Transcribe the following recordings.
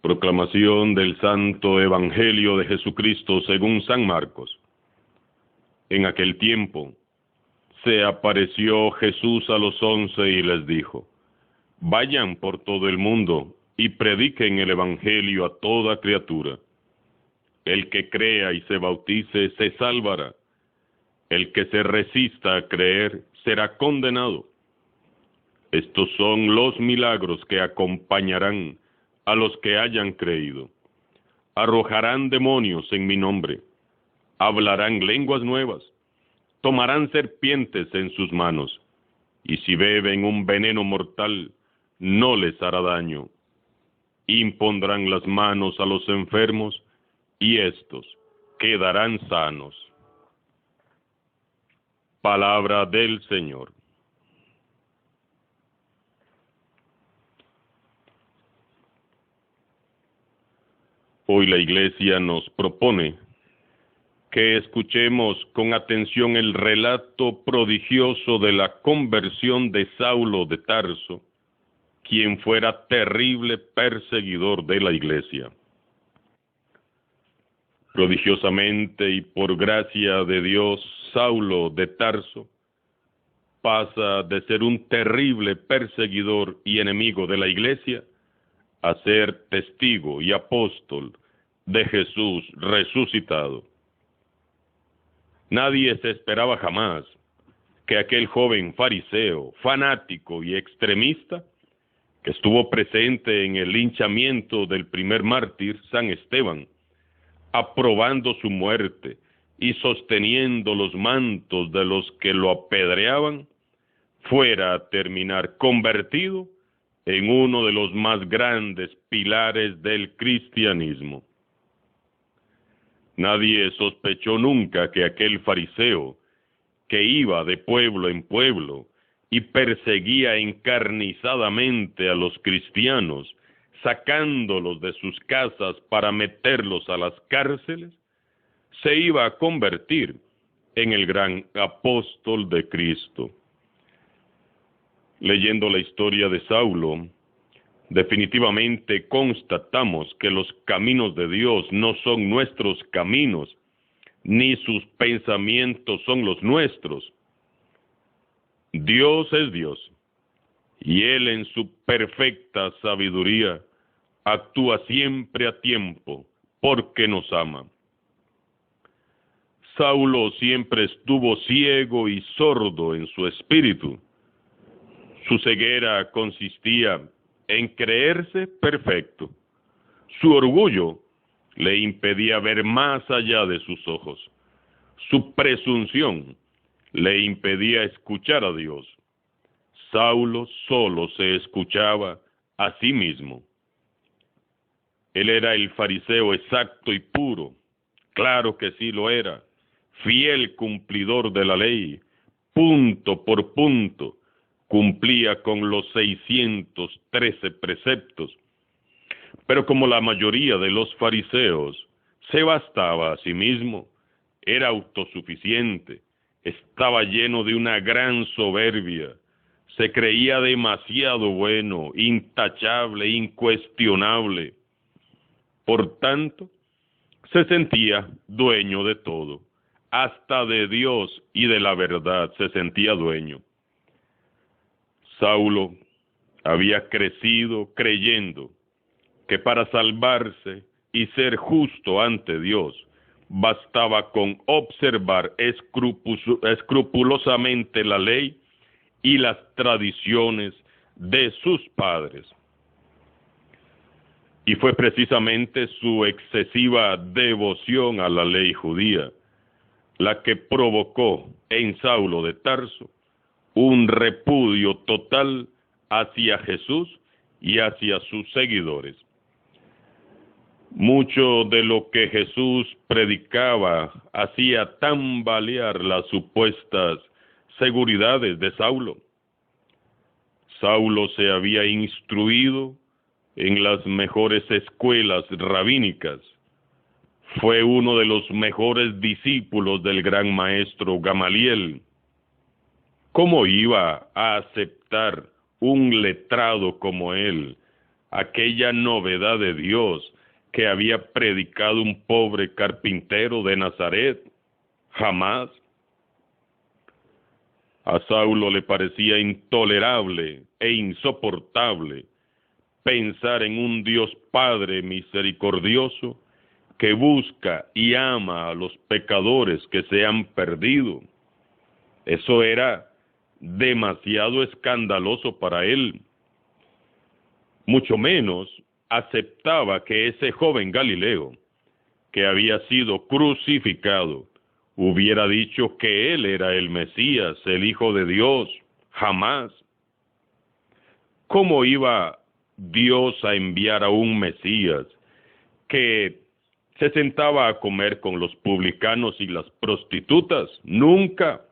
Proclamación del Santo Evangelio de Jesucristo según San Marcos. En aquel tiempo se apareció Jesús a los 11 y les dijo: vayan por todo el mundo y prediquen el Evangelio a toda criatura. El que crea y se bautice se salvará. El que se resista a creer será condenado. Estos son los milagros que acompañarán a los que hayan creído. Arrojarán demonios en mi nombre, hablarán lenguas nuevas, tomarán serpientes en sus manos, y si beben un veneno mortal, no les hará daño. Impondrán las manos a los enfermos, y éstos quedarán sanos. Palabra del Señor. Hoy la Iglesia nos propone que escuchemos con atención el relato prodigioso de la conversión de Saulo de Tarso, quien fuera terrible perseguidor de la Iglesia. Prodigiosamente y por gracia de Dios, Saulo de Tarso pasa de ser un terrible perseguidor y enemigo de la Iglesia a ser testigo y apóstol de Jesús resucitado. Nadie se esperaba jamás que aquel joven fariseo, fanático y extremista, que estuvo presente en el linchamiento del primer mártir, San Esteban, aprobando su muerte y sosteniendo los mantos de los que lo apedreaban, fuera a terminar convertido en uno de los más grandes pilares del cristianismo. Nadie sospechó nunca que aquel fariseo, que iba de pueblo en pueblo y perseguía encarnizadamente a los cristianos, sacándolos de sus casas para meterlos a las cárceles, se iba a convertir en el gran apóstol de Cristo. Leyendo la historia de Saulo, definitivamente constatamos que los caminos de Dios no son nuestros caminos, ni sus pensamientos son los nuestros. Dios es Dios, y Él en su perfecta sabiduría actúa siempre a tiempo, porque nos ama. Saulo siempre estuvo ciego y sordo en su espíritu. Su ceguera consistía en creerse perfecto. Su orgullo le impedía ver más allá de sus ojos. Su presunción le impedía escuchar a Dios. Saulo solo se escuchaba a sí mismo. Él era el fariseo exacto y puro, claro que sí lo era, fiel cumplidor de la ley, punto por punto, cumplía con los 613 preceptos, pero como la mayoría de los fariseos, se bastaba a sí mismo, era autosuficiente, estaba lleno de una gran soberbia, se creía demasiado bueno, intachable, incuestionable. Por tanto, se sentía dueño de todo, hasta de Dios y de la verdad se sentía dueño. Saulo había crecido creyendo que para salvarse y ser justo ante Dios, bastaba con observar escrupulosamente la ley y las tradiciones de sus padres. Y fue precisamente su excesiva devoción a la ley judía la que provocó en Saulo de Tarso un repudio total hacia Jesús y hacia sus seguidores. Mucho de lo que Jesús predicaba hacía tambalear las supuestas seguridades de Saulo. Saulo se había instruido en las mejores escuelas rabínicas. Fue uno de los mejores discípulos del gran maestro Gamaliel. ¿Cómo iba a aceptar un letrado como él aquella novedad de Dios que había predicado un pobre carpintero de Nazaret? Jamás. A Saulo le parecía intolerable e insoportable pensar en un Dios Padre misericordioso que busca y ama a los pecadores que se han perdido. Eso era demasiado escandaloso para él. Mucho menos aceptaba que ese joven Galileo, que había sido crucificado, hubiera dicho que él era el Mesías, el Hijo de Dios. Jamás. ¿Cómo iba Dios a enviar a un Mesías que se sentaba a comer con los publicanos y las prostitutas? Nunca.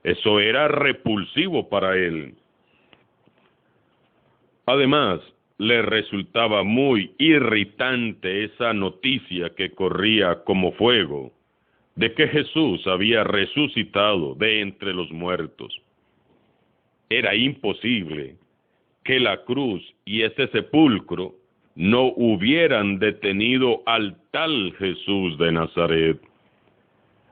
Eso era repulsivo para él. Además, le resultaba muy irritante esa noticia que corría como fuego de que Jesús había resucitado de entre los muertos. Era imposible que la cruz y ese sepulcro no hubieran detenido al tal Jesús de Nazaret.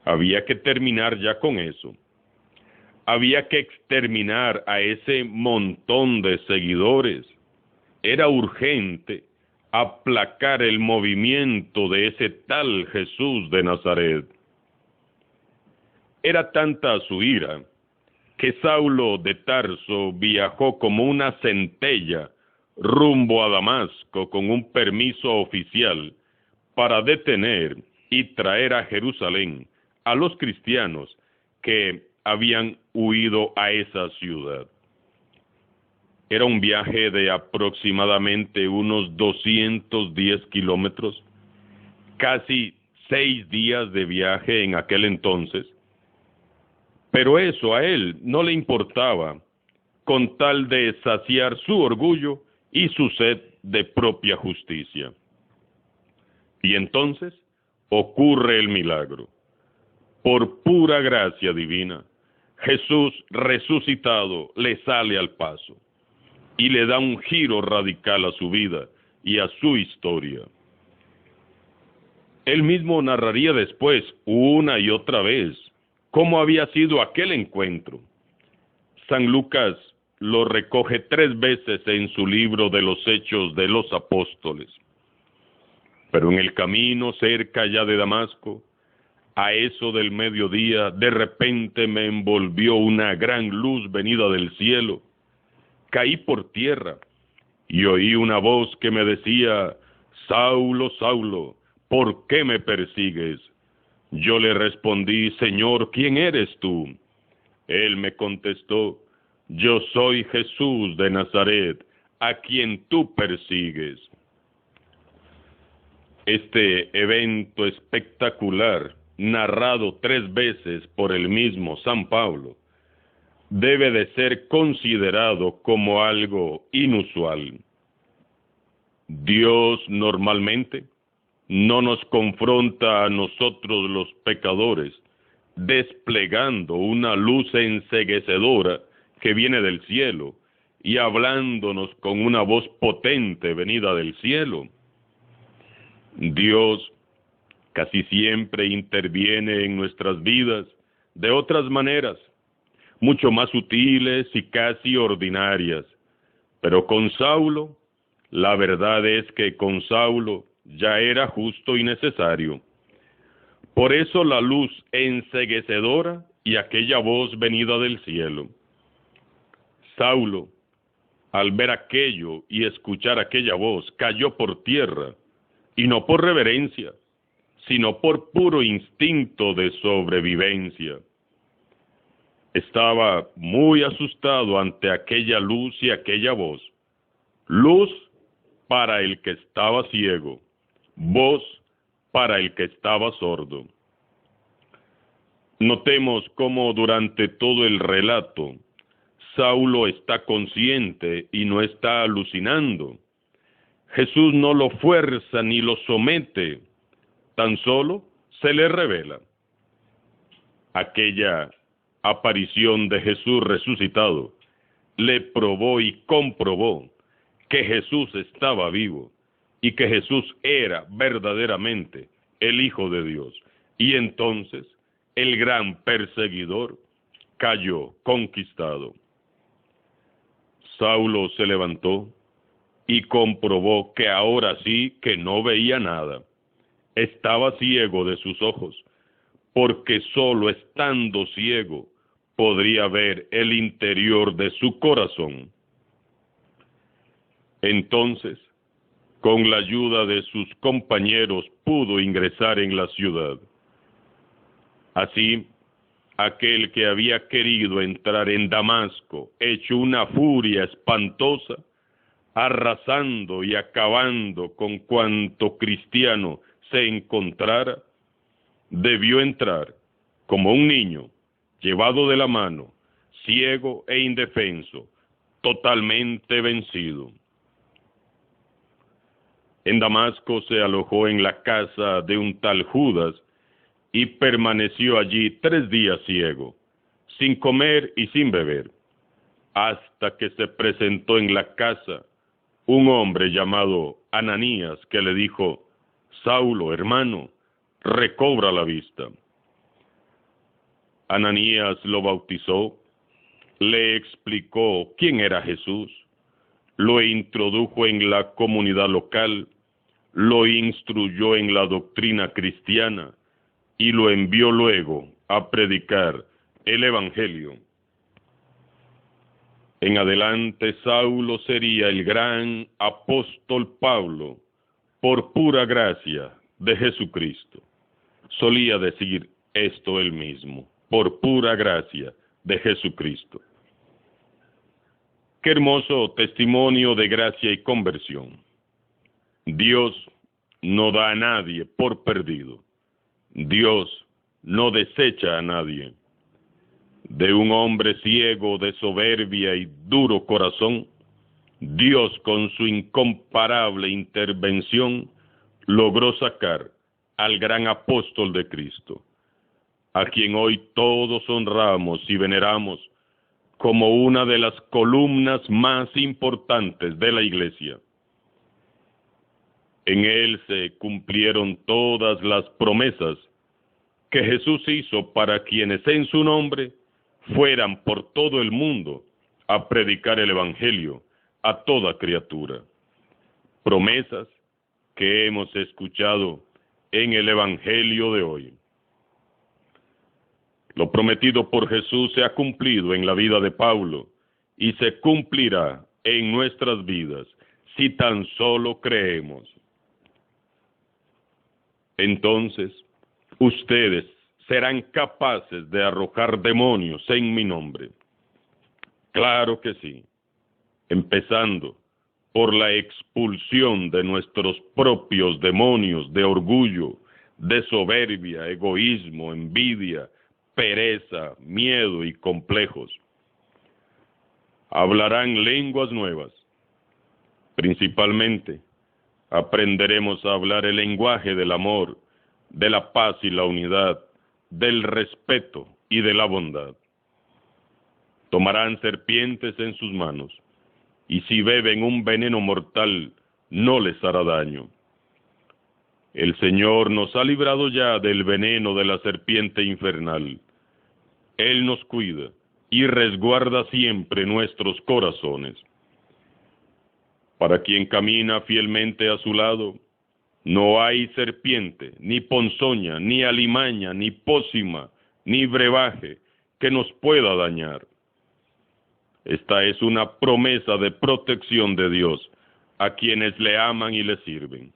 Había que terminar ya con eso. Había que exterminar a ese montón de seguidores. Era urgente aplacar el movimiento de ese tal Jesús de Nazaret. Era tanta su ira que Saulo de Tarso viajó como una centella rumbo a Damasco con un permiso oficial para detener y traer a Jerusalén a los cristianos que habían huido a esa ciudad. Era un viaje de aproximadamente unos 210 kilómetros, casi 6 días de viaje en aquel entonces. Pero eso a él no le importaba, con tal de saciar su orgullo y su sed de propia justicia. Y entonces ocurre el milagro. Por pura gracia divina, Jesús resucitado le sale al paso y le da un giro radical a su vida y a su historia. Él mismo narraría después, una y otra vez, cómo había sido aquel encuentro. San Lucas lo recoge 3 veces en su libro de los Hechos de los Apóstoles. Pero en el camino cerca ya de Damasco, a eso del mediodía, de repente me envolvió una gran luz venida del cielo. Caí por tierra y oí una voz que me decía: Saulo, Saulo, ¿por qué me persigues? Yo le respondí: Señor, ¿quién eres tú? Él me contestó: yo soy Jesús de Nazaret, a quien tú persigues. Este evento espectacular, narrado 3 veces por el mismo San Pablo, debe de ser considerado como algo inusual. Dios normalmente no nos confronta a nosotros los pecadores desplegando una luz enceguecedora que viene del cielo y hablándonos con una voz potente venida del cielo. Dios casi siempre interviene en nuestras vidas de otras maneras, mucho más sutiles y casi ordinarias. Pero con Saulo, la verdad es que con Saulo ya era justo y necesario. Por eso la luz enceguecedora y aquella voz venida del cielo. Saulo, al ver aquello y escuchar aquella voz, cayó por tierra, y no por reverencia, sino por puro instinto de sobrevivencia. Estaba muy asustado ante aquella luz y aquella voz. Luz para el que estaba ciego, voz para el que estaba sordo. Notemos cómo durante todo el relato, Saulo está consciente y no está alucinando. Jesús no lo fuerza ni lo somete, tan solo se le revela. Aquella aparición de Jesús resucitado le probó y comprobó que Jesús estaba vivo y que Jesús era verdaderamente el Hijo de Dios. Y entonces el gran perseguidor cayó conquistado. Saulo se levantó y comprobó que ahora sí que no veía nada. Estaba ciego de sus ojos, porque solo estando ciego podría ver el interior de su corazón. Entonces, con la ayuda de sus compañeros, pudo ingresar en la ciudad. Así, aquel que había querido entrar en Damasco, hecho una furia espantosa, arrasando y acabando con cuanto cristiano se encontrara, debió entrar como un niño, llevado de la mano, ciego e indefenso, totalmente vencido. En Damasco se alojó en la casa de un tal Judas y permaneció allí 3 días ciego, sin comer y sin beber, hasta que se presentó en la casa un hombre llamado Ananías, que le dijo: Saulo, hermano, recobra la vista. Ananías lo bautizó, le explicó quién era Jesús, lo introdujo en la comunidad local, lo instruyó en la doctrina cristiana y lo envió luego a predicar el Evangelio. En adelante Saulo sería el gran apóstol Pablo, por pura gracia de Jesucristo. Solía decir esto él mismo: por pura gracia de Jesucristo. Qué hermoso testimonio de gracia y conversión. Dios no da a nadie por perdido. Dios no desecha a nadie. De un hombre ciego, de soberbia y duro corazón, Dios, con su incomparable intervención, logró sacar al gran apóstol de Cristo, a quien hoy todos honramos y veneramos como una de las columnas más importantes de la Iglesia. En él se cumplieron todas las promesas que Jesús hizo para quienes en su nombre fueran por todo el mundo a predicar el Evangelio a toda criatura. Promesas que hemos escuchado en el Evangelio de hoy. Lo prometido por Jesús se ha cumplido en la vida de Pablo y se cumplirá en nuestras vidas si tan solo creemos. Entonces, ustedes serán capaces de arrojar demonios en mi nombre. Claro que sí, empezando por la expulsión de nuestros propios demonios de orgullo, de soberbia, egoísmo, envidia, pereza, miedo y complejos. Hablarán lenguas nuevas. Principalmente, aprenderemos a hablar el lenguaje del amor, de la paz y la unidad, del respeto y de la bondad. Tomarán serpientes en sus manos, y si beben un veneno mortal, no les hará daño. El Señor nos ha librado ya del veneno de la serpiente infernal. Él nos cuida y resguarda siempre nuestros corazones. Para quien camina fielmente a su lado, no hay serpiente, ni ponzoña, ni alimaña, ni pócima, ni brebaje que nos pueda dañar. Esta es una promesa de protección de Dios a quienes le aman y le sirven.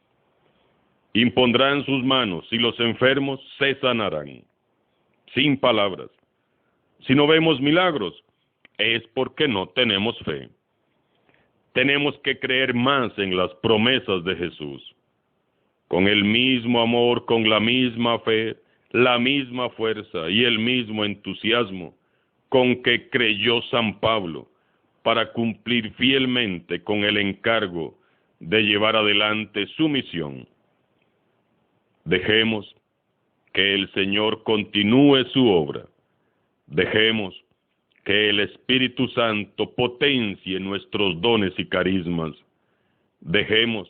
Impondrán sus manos y los enfermos se sanarán. Sin palabras. Si no vemos milagros, es porque no tenemos fe. Tenemos que creer más en las promesas de Jesús. Con el mismo amor, con la misma fe, la misma fuerza y el mismo entusiasmo con que creyó San Pablo para cumplir fielmente con el encargo de llevar adelante su misión. Dejemos que el Señor continúe su obra. Dejemos que el Espíritu Santo potencie nuestros dones y carismas Dejemos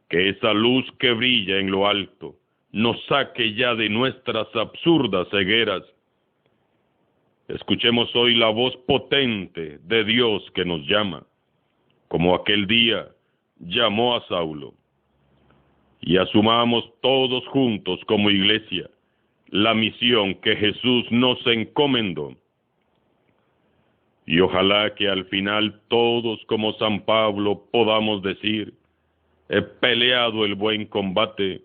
que esa luz que brilla en lo alto nos saque ya de nuestras absurdas cegueras. Escuchemos hoy la voz potente de Dios que nos llama, como aquel día llamó a Saulo. Y asumamos todos juntos como iglesia la misión que Jesús nos encomendó. Y ojalá que al final todos como San Pablo podamos decir: he peleado el buen combate,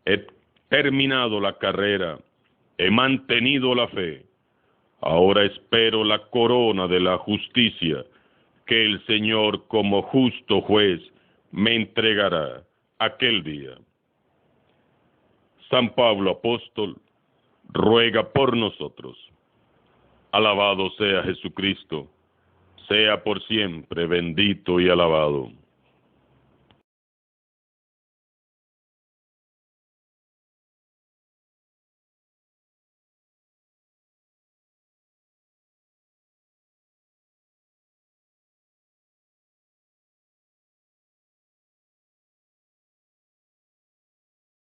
he terminado la carrera, he mantenido la fe. Ahora espero la corona de la justicia que el Señor como justo juez me entregará aquel día. San Pablo Apóstol ruega por nosotros. Alabado sea Jesucristo, sea por siempre bendito y alabado.